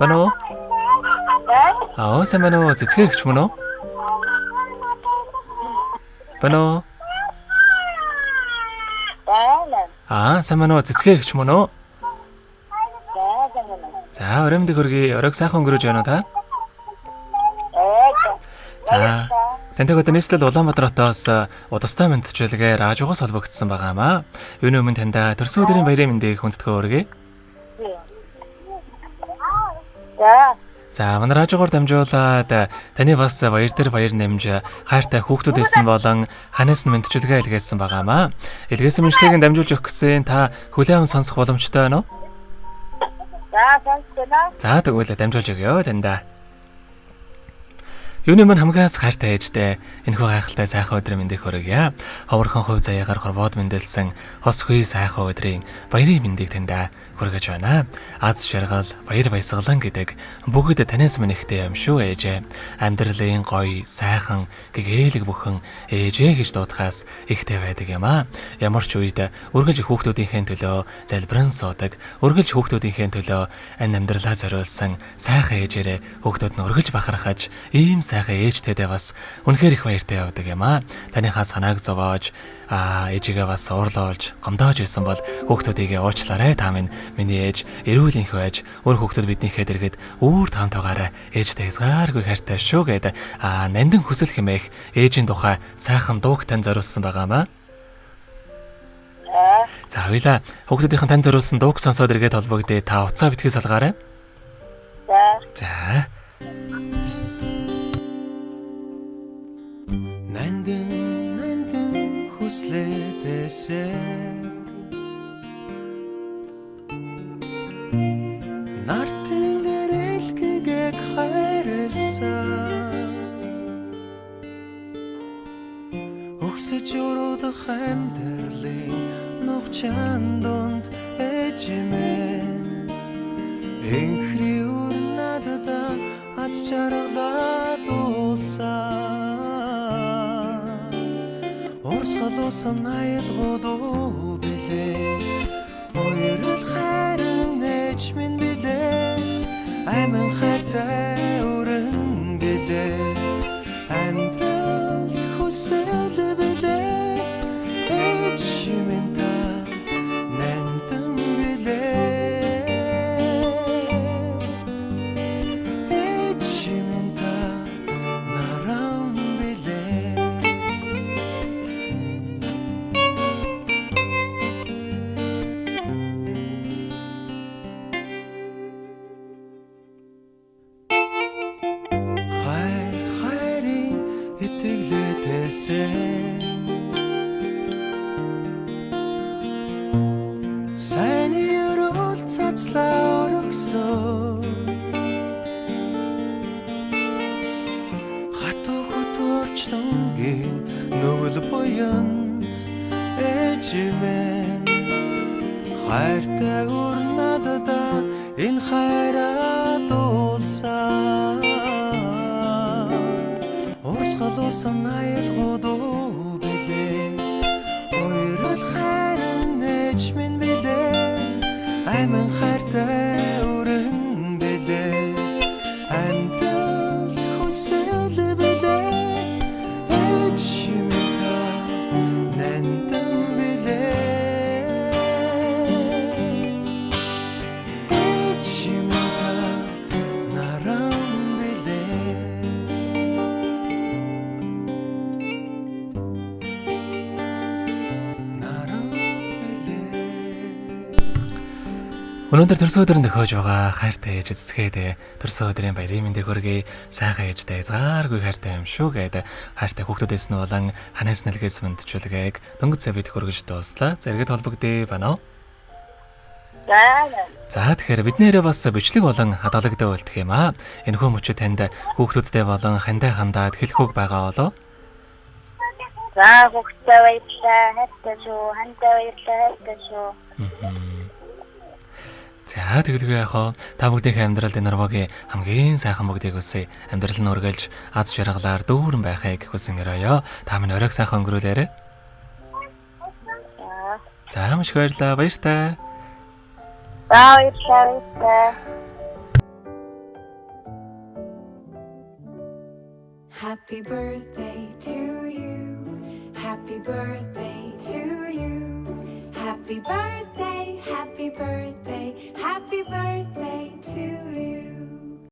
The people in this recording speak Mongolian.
Бано. Сайн байна уу? Цэцгээ гэх юм уу? Бано. Сайн байна уу? Цэцгээ гэх юм уу? За, өрөөмдөг хөргий, оройг сайхан өнгөрөөж байна уу та? За, тантай одоо нийслэл Улаанбаатар хотоос удастай мэдчилгээ радиогоос холбогдсон байгаамаа. Юуны өмнө таньда төрсөн өдрийн баярын мэндийг хүндэтгэн өргөе. За, манай радиогоор дамжуулаад таны бас баяр дээр баяр нэмж хайртай хүүхдүүдээс нь болон ханаас нь мэдчилгээ илгээсэн байгаамаа. Илгээсэн мэдлэгийг дамжуулж өгөх гэсэн та хүлээвэн сонсох боломжтой байна уу? За, тэгвэл дамжуулж өгье таньда. Юуны маань хамгаас хайртай ээжтэй энэхүү гайхалтай сайхан өдрийн мэндийг хүргье. Ховорхон хувь заяагаар хорвоод мэндэлсэн хос хүй сайхан өдрийн баярын мэндийг таньда хүргэж байна. Аз жаргал, баяр баясгалан гэдэг бүгд танаас минь ихтэй юм шүү ээжээ. Амьдралын гоё, сайхан, гэгээлэг бүхэн ээжээ гэж дуудахаас ихтэй байдаг юм аа. Ямар ч үед үргэлж хүүхдүүдийнхээ төлөө залбиран суудаг, үргэлж хүүхдүүдийнхээ төлөө амьдралаа зориулсан сайхан ээжээрээ хүүхдүүд нь үргэлж бахархаж ийм сайхан ээжтэйдээ бас үнэхээр их баяртай явдаг юм аа. Таныхаа санааг зовоож ээжигээ бас уурлуулж гомдоож исэн бол хүүхдүүдийгээ уучлаарай та миний ээж эрүүл энх байж өөр хүүхдүүд биднийхээ дэргэд үүр таамтайгаараа ээжтэй хязгааргүй хайртай шүү гэдэг нандин хүсэл хэмээх ээжийн тухай сайхан дууг тань зориулсан байгаамаа. За хоёлаа хүүхдүүдийнхэн тань зориулсан дууг сонсоод эргээд холбогдъё. Та уцаа битгий салгаарай. За. Нандин хүслээдээсээ нартын гэрэлгээг хайрлсан өгсөж өрөдөх амьдралын нухчаан донд ээжимэн энхри урнадада аз жаргалаа дуулсан Орсголоосон аялгуудуу билээ Ойрол хайрын ээж минь билээ Айман хайртай өрөн билээ Амьдрал хүсэл билээ Ээж минь та нандин билээ Ээж минь та наран билээ Сайн ерөөл цацлаа өргсөн Хатуу хөтөрчлөнгийн нүгэл буянд ээжимэн хайртай урнадада энэ хайраа дуулсан Орсголоосон аялгуудуу билээ Ойрол хайрын ээж минь билээ Айман хайртай өрөн билээ Амьдрал хүсэл билээ Ээж минь та нандин билээ Ээж минь та наран билээ Өнөөдөр төрсөн өдрөнд төхөөж байгаа хайртай ээж эцгээд төрсөн өдрийн баярын мэндийг хүргэе. Сайхан ээжтэй згааргүй хайртай юм шүү гэдэг хайртай хүүхдүүдээс нь болон ханаас нэлгээс мэдчилгээг дөнгөж савид хүргэж дууслаа. Зэрэгэд холбогдъё байна уу? За тэгэхээр бид нэрээ бас бичлэг болон хадгалагдаа үлдэх юм аа. Энэхүү мөчөд танд хүүхдүүдтэй болон хандаа хандаад хэлэхүүг байгаа болоо. За хүүхдтэй баярлалаа. Хайртай шүү. Хандаа баярлалаа. Хайртай шүү. За тэгэлгүй яхаа та бүгдийнхээ амьдралд энэ нурмагийн хамгийн сайхан бүгдийг үсэ амьдрал нь үргэлж аз жаргалаар дүүрэн байхыг хүсэн өрөөё. Та минь оройг сайхан өнгөрүүлээрэ. За маш их баярлалаа. Баяртай. Баярлалаа. Happy birthday to you. Happy birthday to you. Happy birthday, happy birthday.